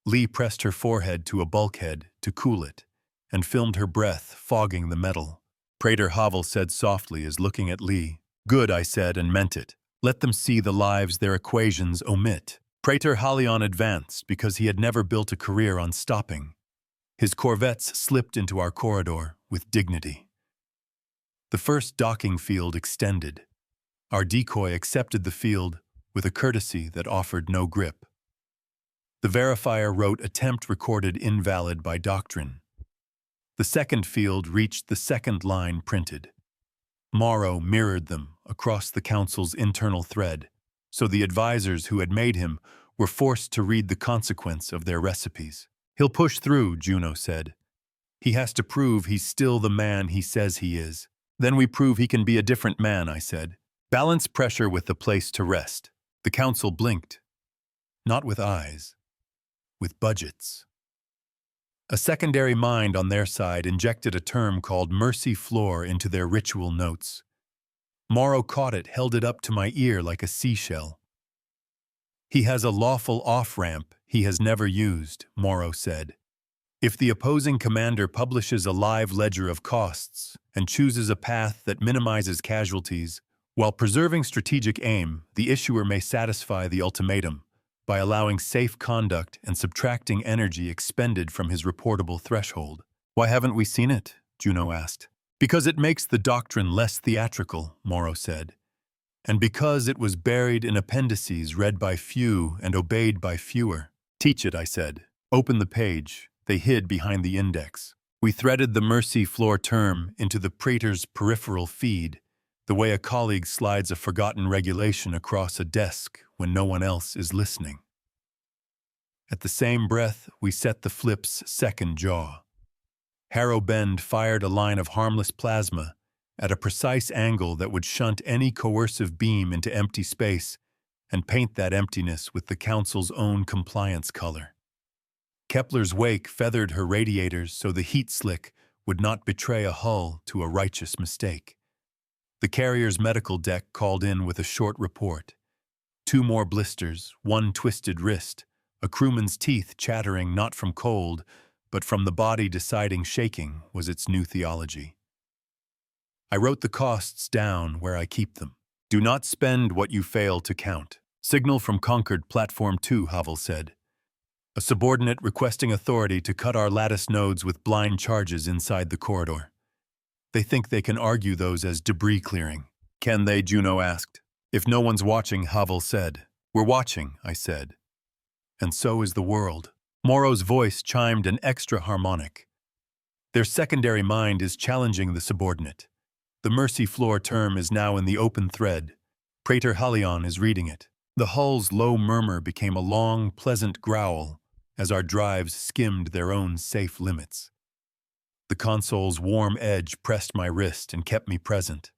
Lee pressed her forehead to a bulkhead to cool it, and filmed her breath fogging the metal. Praetor Havel said softly as looking at Lee. "Good," I said, and meant it. Let them see the lives their equations omit. Praetor Halion advanced because he had never built a career on stopping. His corvettes slipped into our corridor with dignity. The first docking field extended. Our decoy accepted the field with a courtesy that offered no grip. The verifier wrote attempt recorded invalid by doctrine. The second field reached the second line printed. Morrow mirrored them across the council's internal thread, so the advisors who had made him were forced to read the consequence of their recipes. "He'll push through," Juno said. "He has to prove he's still the man he says he is. Then we prove he can be a different man," I said. "Balance pressure with the place to rest." The council blinked. Not with eyes, with budgets. A secondary mind on their side injected a term called mercy floor into their ritual notes. Morrow caught it, held it up to my ear like a seashell. He has a lawful off-ramp he has never used, Morrow said. If the opposing commander publishes a live ledger of costs and chooses a path that minimizes casualties, while preserving strategic aim, the issuer may satisfy the ultimatum by allowing safe conduct and subtracting energy expended from his reportable threshold. Why haven't we seen it? Juno asked. Because it makes the doctrine less theatrical, Morrow said. And because it was buried in appendices read by few and obeyed by fewer. Teach it, I said. Open the page. They hid behind the index. We threaded the mercy floor term into the praetor's peripheral feed, the way a colleague slides a forgotten regulation across a desk when no one else is listening. At the same breath, we set the flip's second jaw. Harrow Bend fired a line of harmless plasma at a precise angle that would shunt any coercive beam into empty space and paint that emptiness with the Council's own compliance color. Kepler's wake feathered her radiators so the heat slick would not betray a hull to a righteous mistake. The carrier's medical deck called in with a short report. 2 more blisters, 1 twisted wrist, a crewman's teeth chattering not from cold, but from the body deciding shaking was its new theology. I wrote the costs down where I keep them. Do not spend what you fail to count. Signal from Concord Platform 2, Havel said. A subordinate requesting authority to cut our lattice nodes with blind charges inside the corridor. They think they can argue those as debris clearing. Can they? Juno asked. If no one's watching, Havel said. We're watching, I said. And so is the world. Morrow's voice chimed an extra harmonic. Their secondary mind is challenging the subordinate. The mercy floor term is now in the open thread. Praetor Halion is reading it. The hull's low murmur became a long, pleasant growl as our drives skimmed their own safe limits. The console's warm edge pressed my wrist and kept me present.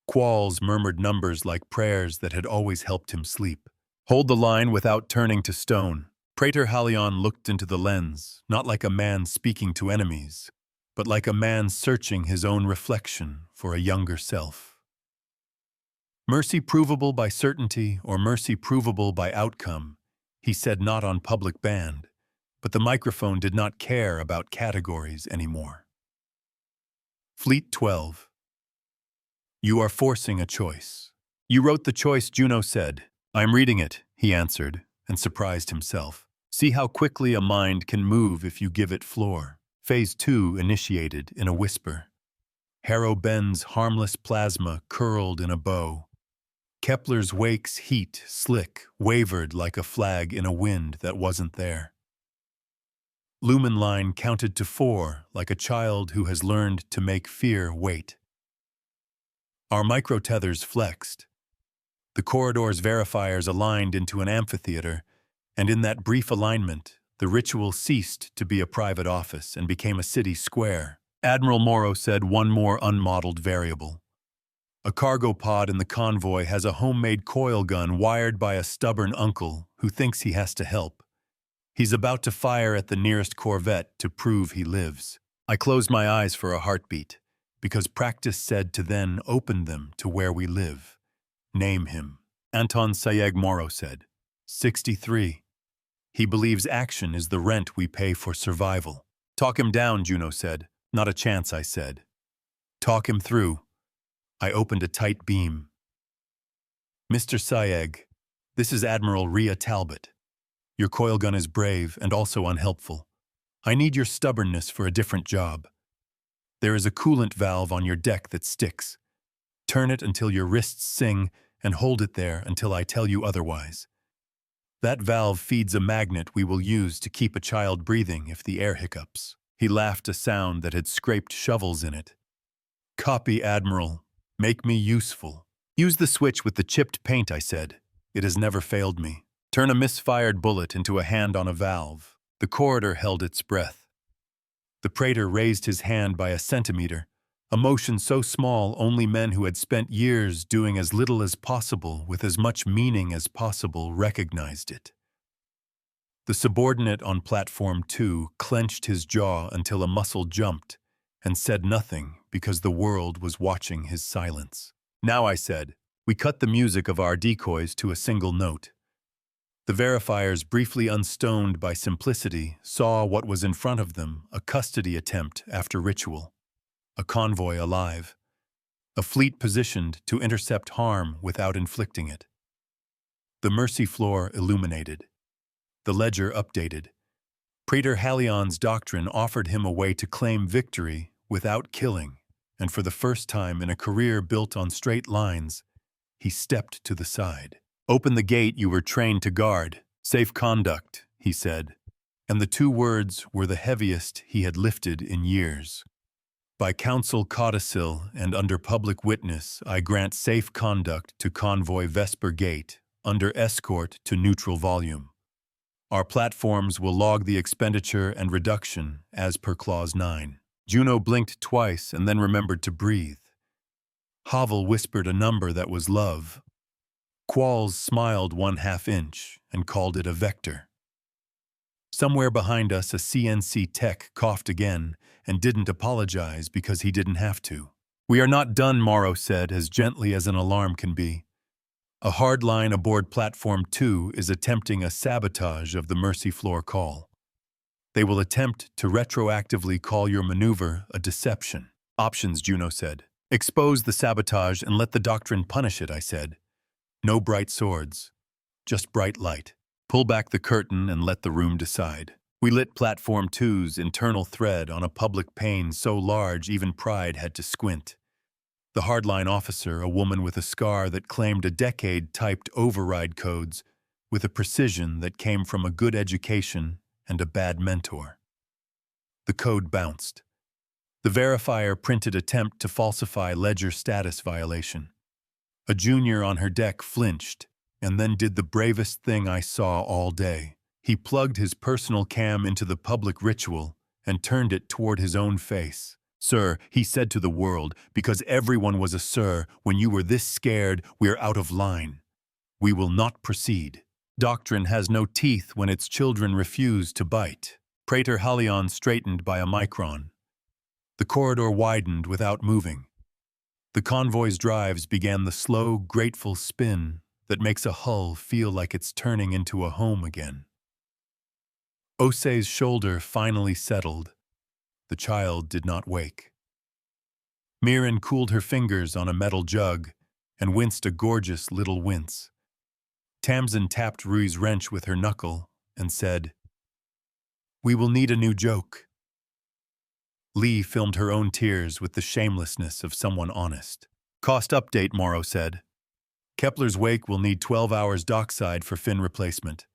Qualls murmured numbers like prayers that had always helped him sleep. Hold the line without turning to stone. Praetor Halion looked into the lens, not like a man speaking to enemies, but like a man searching his own reflection for a younger self. Mercy provable by certainty or mercy provable by outcome, he said not on public band, but the microphone did not care about categories anymore. Fleet 12. You are forcing a choice. You wrote the choice, Juno said. I'm reading it, he answered, and surprised himself. See how quickly a mind can move if you give it floor. Phase 2 initiated in a whisper. Harrow Bend's harmless plasma curled in a bow. Kepler's wake's heat, slick, wavered like a flag in a wind that wasn't there. Lumen line counted to 4 like a child who has learned to make fear wait. Our microtethers flexed. The corridor's verifiers aligned into an amphitheater, and in that brief alignment, the ritual ceased to be a private office and became a city square. Admiral Morrow said one more unmodeled variable. A cargo pod in the convoy has a homemade coil gun wired by a stubborn uncle who thinks he has to help. He's about to fire at the nearest corvette to prove he lives. I closed my eyes for a heartbeat, because practice said to then open them to where we live. Name him. Anton Sayeg Morrow said. 63. He believes action is the rent we pay for survival. Talk him down, Juno said. Not a chance, I said. Talk him through. I opened a tight beam. Mr. Sayeg, this is Admiral Rhea Talbot. Your coil gun is brave and also unhelpful. I need your stubbornness for a different job. There is a coolant valve on your deck that sticks. Turn it until your wrists sing and hold it there until I tell you otherwise. That valve feeds a magnet we will use to keep a child breathing if the air hiccups. He laughed a sound that had scraped shovels in it. Copy, Admiral. Make me useful. Use the switch with the chipped paint, I said. It has never failed me. Turn a misfired bullet into a hand on a valve. The corridor held its breath. The praetor raised his hand by a centimeter, a motion so small only men who had spent years doing as little as possible with as much meaning as possible recognized it. The subordinate on platform 2 clenched his jaw until a muscle jumped and said nothing because the world was watching his silence. Now, I said, we cut the music of our decoys to a single note. The verifiers, briefly unstoned by simplicity, saw what was in front of them, a custody attempt after ritual, a convoy alive, a fleet positioned to intercept harm without inflicting it. The mercy floor illuminated. The ledger updated. Praetor Halion's doctrine offered him a way to claim victory without killing, and for the first time in a career built on straight lines, he stepped to the side. "Open the gate you were trained to guard. Safe conduct," he said, and the two words were the heaviest he had lifted in years. "By council codicil and under public witness, I grant safe conduct to convoy Vesper Gate, under escort to neutral volume. Our platforms will log the expenditure and reduction as per Clause 9. Juno blinked twice and then remembered to breathe. Havel whispered a number that was love. Qualls smiled 1/2 inch and called it a vector. Somewhere behind us, a CNC tech coughed again and didn't apologize because he didn't have to. "We are not done," Morrow said, as gently as an alarm can be. "A hard line aboard Platform 2 is attempting a sabotage of the Mercy Floor call. They will attempt to retroactively call your maneuver a deception." "Options," Juno said. "Expose the sabotage and let the doctrine punish it," I said. "No bright swords, just bright light. Pull back the curtain and let the room decide." We lit Platform 2's internal thread on a public pane so large even pride had to squint. The hardline officer, a woman with a scar that claimed a decade, typed override codes with a precision that came from a good education and a bad mentor. The code bounced. The verifier printed attempt to falsify ledger status violation. A junior on her deck flinched and then did the bravest thing I saw all day. He plugged his personal cam into the public ritual and turned it toward his own face. "Sir," he said to the world, "because everyone was a sir, when you were this scared, we're out of line. We will not proceed. Doctrine has no teeth when its children refuse to bite." Praetor Halion straightened by a micron. The corridor widened without moving. The convoy's drives began the slow, grateful spin that makes a hull feel like it's turning into a home again. Osei's shoulder finally settled. The child did not wake. Mirren cooled her fingers on a metal jug and winced a gorgeous little wince. Tamsin tapped Rui's wrench with her knuckle and said, "We will need a new joke." Lee filmed her own tears with the shamelessness of someone honest. "Cost update," Morrow said. "Kepler's wake will need 12 hours dockside for fin replacement.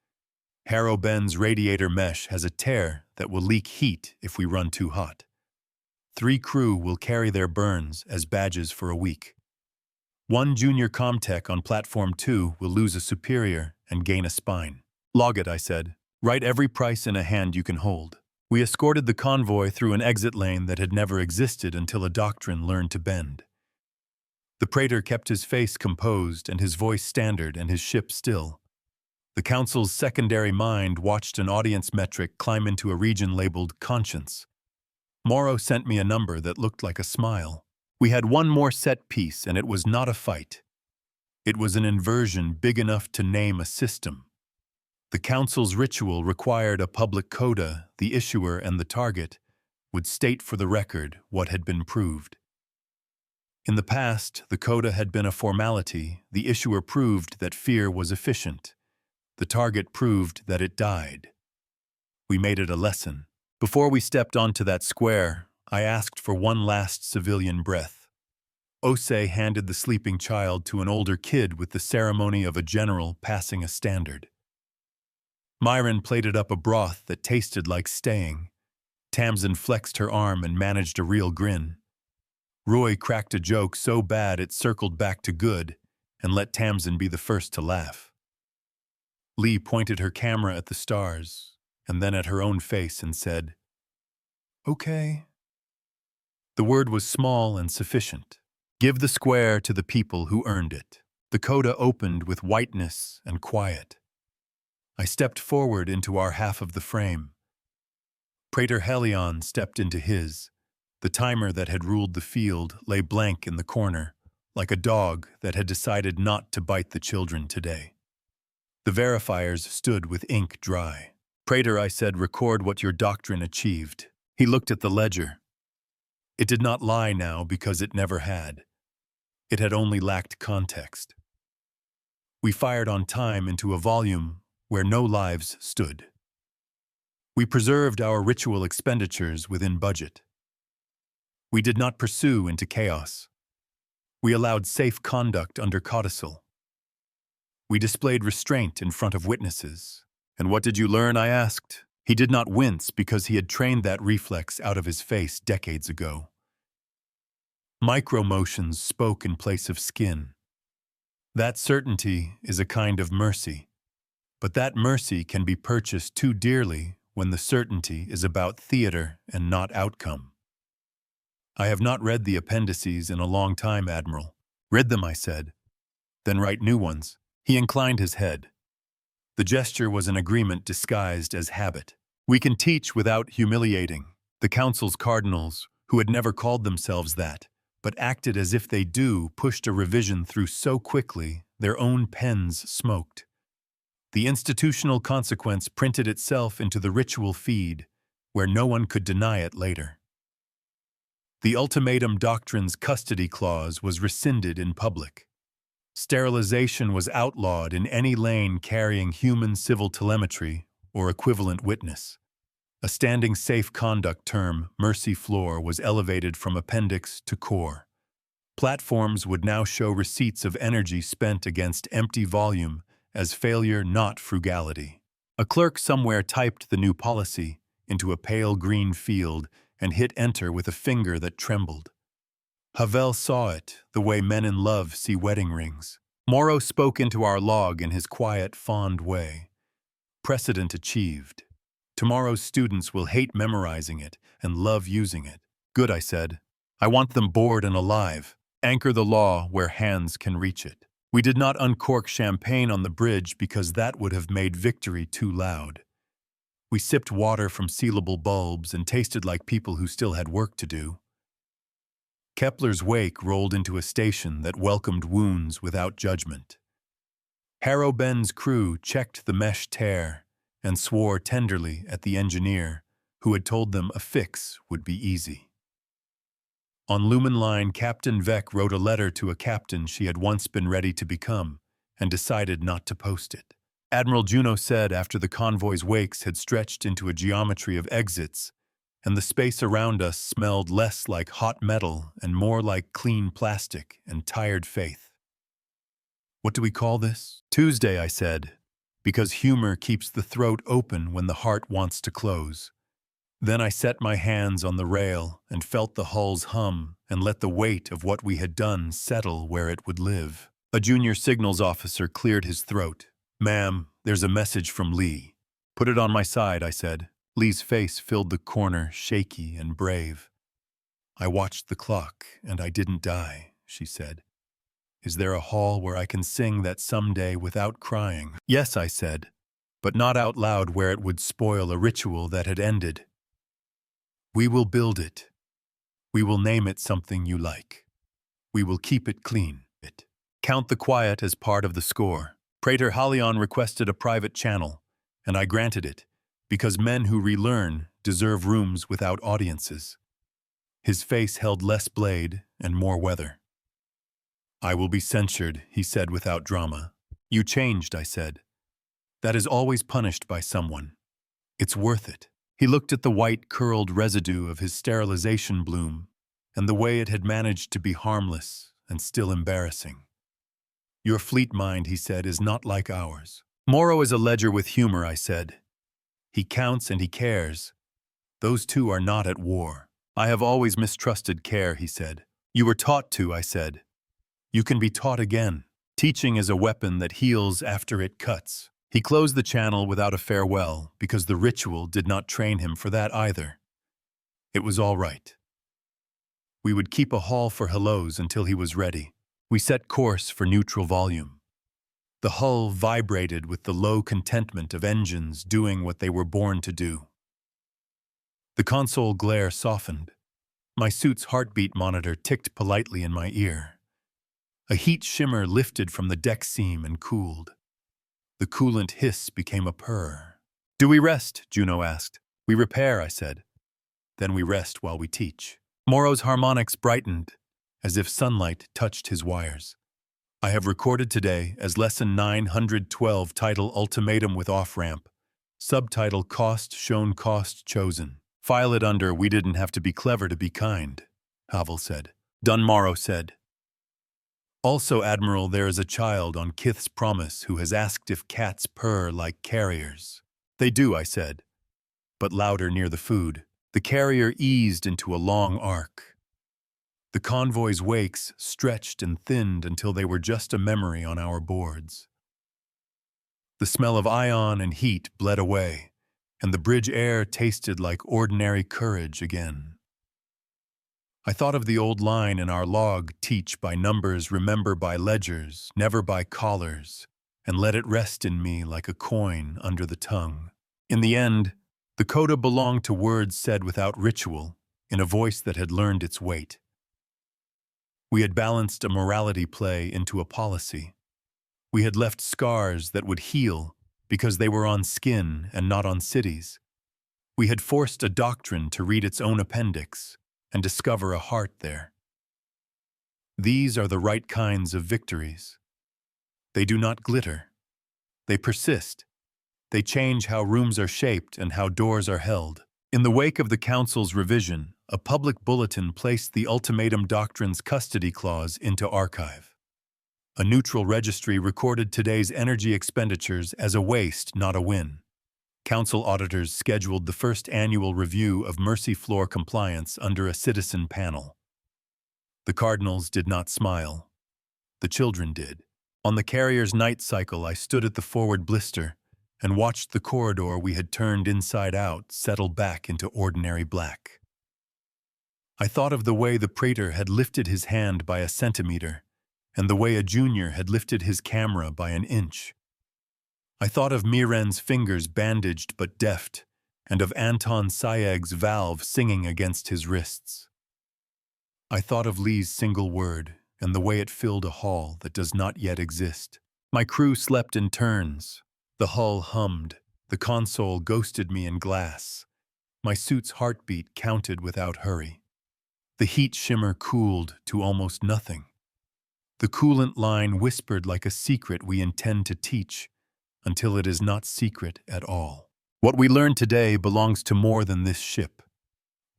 Harrow Bend's radiator mesh has a tear that will leak heat if we run too hot. 3 crew will carry their burns as badges for a week. 1 junior comtech on Platform 2 will lose a superior and gain a spine." "Log it," I said. "Write every price in a hand you can hold." We escorted the convoy through an exit lane that had never existed until a doctrine learned to bend. The praetor kept his face composed and his voice standard and his ship still. The council's secondary mind watched an audience metric climb into a region labeled conscience. Morrow sent me a number that looked like a smile. We had one more set piece, and it was not a fight. It was an inversion big enough to name a system. The council's ritual required a public coda. The issuer and the target would state for the record what had been proved. In the past, the coda had been a formality. The issuer proved that fear was efficient. The target proved that it died. We made it a lesson. Before we stepped onto that square, I asked for one last civilian breath. Osei handed the sleeping child to an older kid with the ceremony of a general passing a standard. Myron plated up a broth that tasted like staying. Tamsin flexed her arm and managed a real grin. Roy cracked a joke so bad it circled back to good and let Tamsin be the first to laugh. Lee pointed her camera at the stars and then at her own face and said, "Okay." The word was small and sufficient. Give the square to the people who earned it. The coda opened with whiteness and quiet. I stepped forward into our half of the frame. Praetor Helion stepped into his. The timer that had ruled the field lay blank in the corner, like a dog that had decided not to bite the children today. The verifiers stood with ink dry. Praetor, I said, record what your doctrine achieved. He looked at the ledger. It did not lie now because it never had. It had only lacked context. We fired on time into a volume where no lives stood. We preserved our ritual expenditures within budget. We did not pursue into chaos. We allowed safe conduct under codicil. We displayed restraint in front of witnesses. And what did you learn, I asked? He did not wince because he had trained that reflex out of his face decades ago. Micro-motions spoke in place of skin. That certainty is a kind of mercy, but that mercy can be purchased too dearly when the certainty is about theater and not outcome. I have not read the appendices in a long time, Admiral. Read them, I said. Then write new ones. He inclined his head. The gesture was an agreement disguised as habit. We can teach without humiliating. The Council's cardinals, who had never called themselves that, but acted as if they do, pushed a revision through so quickly their own pens smoked. The institutional consequence printed itself into the ritual feed, where no one could deny it later. The Ultimatum doctrine's custody clause was rescinded in public. Sterilization was outlawed in any lane carrying human civil telemetry or equivalent witness. A standing safe conduct term, mercy floor, was elevated from appendix to core. Platforms would now show receipts of energy spent against empty volume as failure, not frugality. A clerk somewhere typed the new policy into a pale green field and hit enter with a finger that trembled. Havel saw it the way men in love see wedding rings. Morrow spoke into our log in his quiet, fond way. Precedent achieved. Tomorrow's students will hate memorizing it and love using it. Good, I said. I want them bored and alive. Anchor the law where hands can reach it. We did not uncork champagne on the bridge because that would have made victory too loud. We sipped water from sealable bulbs and tasted like people who still had work to do. Kepler's wake rolled into a station that welcomed wounds without judgment. Harrow Ben's crew checked the mesh tear and swore tenderly at the engineer who had told them a fix would be easy. On Lumen Line, Captain Vec wrote a letter to a captain she had once been ready to become and decided not to post it. Admiral Juno said after the convoy's wakes had stretched into a geometry of exits, and the space around us smelled less like hot metal and more like clean plastic and tired faith. What do we call this? Tuesday, I said, because humor keeps the throat open when the heart wants to close. Then I set my hands on the rail and felt the hulls hum and let the weight of what we had done settle where it would live. A junior signals officer cleared his throat. Ma'am, there's a message from Lee. Put it on my side, I said. Lee's face filled the corner, shaky and brave. I watched the clock, and I didn't die, she said. Is there a hall where I can sing that someday without crying? Yes, I said, but not out loud where it would spoil a ritual that had ended. We will build it. We will name it something you like. We will keep it clean. Count the quiet as part of the score. Praetor Halion requested a private channel, and I granted it, because men who relearn deserve rooms without audiences. His face held less blade and more weather. I will be censured, he said without drama. You changed, I said. That is always punished by someone. It's worth it. He looked at the white curled residue of his sterilization bloom and the way it had managed to be harmless and still embarrassing. Your fleet mind, he said, is not like ours. Morrow is a ledger with humor, I said. He counts and he cares. Those two are not at war. I have always mistrusted care, he said. You were taught to, I said. You can be taught again. Teaching is a weapon that heals after it cuts. He closed the channel without a farewell because the ritual did not train him for that either. It was all right. We would keep a hall for hellos until he was ready. We set course for neutral volume. The hull vibrated with the low contentment of engines doing what they were born to do. The console glare softened. My suit's heartbeat monitor ticked politely in my ear. A heat shimmer lifted from the deck seam and cooled. The coolant hiss became a purr. "Do we rest?" Juno asked. "We repair," I said. "Then we rest while we teach." Morrow's harmonics brightened, as if sunlight touched his wires. "I have recorded today as Lesson 912, title Ultimatum with Off-Ramp. Subtitle Cost Shown, Cost Chosen. File it under We Didn't Have to Be Clever to Be Kind," Havel said. Morrow said. "Also, Admiral, there is a child on Kith's promise who has asked if cats purr like carriers." "They do," I said, but louder near the food. The carrier eased into a long arc. The convoy's wakes stretched and thinned until they were just a memory on our boards. The smell of ion and heat bled away, and the bridge air tasted like ordinary courage again. I thought of the old line in our log, "Teach by numbers, remember by ledgers, never by collars," and let it rest in me like a coin under the tongue. In the end, the coda belonged to words said without ritual, in a voice that had learned its weight. We had balanced a morality play into a policy. We had left scars that would heal because they were on skin and not on cities. We had forced a doctrine to read its own appendix and discover a heart there. These are the right kinds of victories. They do not glitter. They persist. They change how rooms are shaped and how doors are held. In the wake of the Council's revision, a public bulletin placed the Ultimatum Doctrine's custody clause into archive. A neutral registry recorded today's energy expenditures as a waste, not a win. Council auditors scheduled the first annual review of Mercy Floor compliance under a citizen panel. The Cardinals did not smile. The children did. On the carrier's night cycle, I stood at the forward blister and watched the corridor we had turned inside out settle back into ordinary black. I thought of the way the praetor had lifted his hand by a centimeter, and the way a junior had lifted his camera by an inch. I thought of Miren's fingers bandaged but deft, and of Anton Sayeg's valve singing against his wrists. I thought of Lee's single word, and the way it filled a hall that does not yet exist. My crew slept in turns. The hull hummed. The console ghosted me in glass. My suit's heartbeat counted without hurry. The heat shimmer cooled to almost nothing. The coolant line whispered like a secret we intend to teach, until it is not secret at all. What we learn today belongs to more than this ship.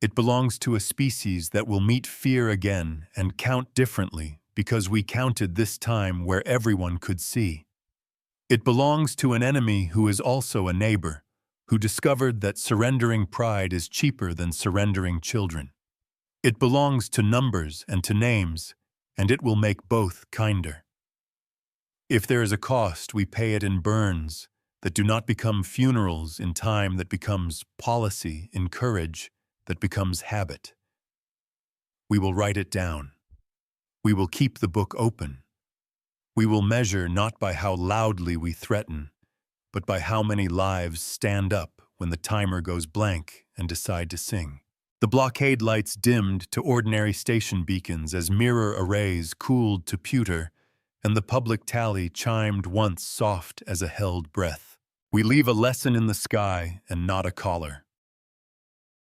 It belongs to a species that will meet fear again and count differently because we counted this time where everyone could see. It belongs to an enemy who is also a neighbor, who discovered that surrendering pride is cheaper than surrendering children. It belongs to numbers and to names, and it will make both kinder. If there is a cost, we pay it in burns that do not become funerals, in time that becomes policy, in courage that becomes habit. We will write it down. We will keep the book open. We will measure not by how loudly we threaten, but by how many lives stand up when the timer goes blank and decide to sing. The blockade lights dimmed to ordinary station beacons as mirror arrays cooled to pewter, and the public tally chimed once soft as a held breath. We leave a lesson in the sky and not a collar.